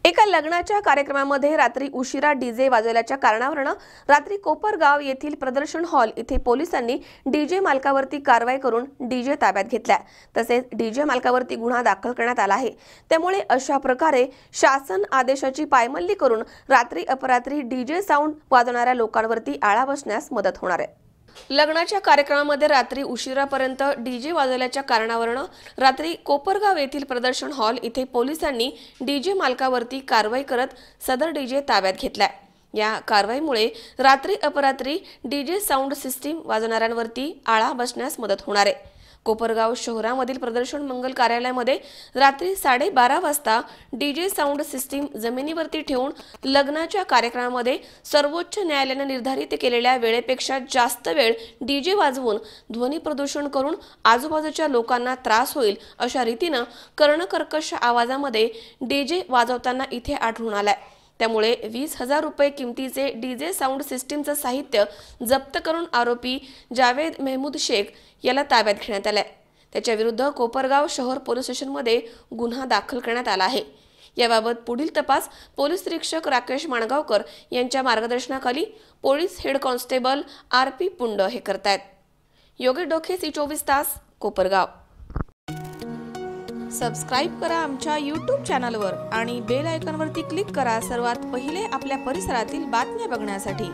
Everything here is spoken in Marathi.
एका लग्नाच्या कार्यक्रमामध्ये रात्री उशिरा डीजे वाजवल्याच्या कारणावरून रात्री कोपरगाव येथील प्रदर्शन हॉल इथे पोलिसांनी डीजे मालकावरती कारवाई करून डीजे ताब्यात घेतला। तसेच डीजे मालकावरती गुन्हा दाखल करण्यात आला आहे। त्यामुळे अशा प्रकारे शासन आदेशाची पायमल्ली करून रात्री अपरात्री डीजे साऊंड वाजवणाऱ्या लोकांवरती आळा बसण्यास मदत होणार आहे। लग्नाच्या कार्यक्रमामध्ये रात्री उशिरापर्यंत डीजे वाजवल्याच्या कारणावरून रात्री कोपरगाव येथील प्रदर्शन हॉल इथे पोलिसांनी डीजे मालकावरती कारवाई करत सदर डीजे ताब्यात घेतलाय। या कारवाईमुळे रात्री अपरात्री डीजे साऊंड सिस्टीम वाजवणाऱ्यांवरती आळा बसण्यास मदत होणार आहे। कोपरगाव शहरामधील प्रदर्शन मंगल कार्यालयामध्ये रात्री 12:30 वाजता डीजे साऊंड सिस्टीम जमिनीवरती ठेवून लग्नाच्या कार्यक्रमामध्ये सर्वोच्च न्यायालयाने निर्धारित केलेल्या वेळेपेक्षा जास्त वेळ डीजे वाजवून ध्वनी प्रदूषण करून आजूबाजूच्या लोकांना त्रास होईल अशा रीतीने कर्णकर्कश आवाजामध्ये डीजे वाजवताना इथे आढळून आलाय। त्यामुळे 20,000 रुपये किमतीचे डीजे साऊंड सिस्टीमचं साहित्य जप्त करून आरोपी जावेद मेहमूद शेख याला ताब्यात घेण्यात आलाय। त्याच्या विरुद्ध कोपरगाव शहर पोलीस स्टेशनमध्ये गुन्हा दाखल करण्यात आला आहे। याबाबत पुढील तपास पोलीस निरीक्षक राकेश माणगावकर यांच्या मार्गदर्शनाखाली police head constable RP Pund हे करतायत। योगेश डोके C24 तास कोपरगाव। सबस्क्राइब करा आमच्या YouTube चॅनलवर आणि बेल आयकॉनवरती क्लिक करा सर्वात पहिले आपल्या परिसरातील बातम्या बघण्यासाठी।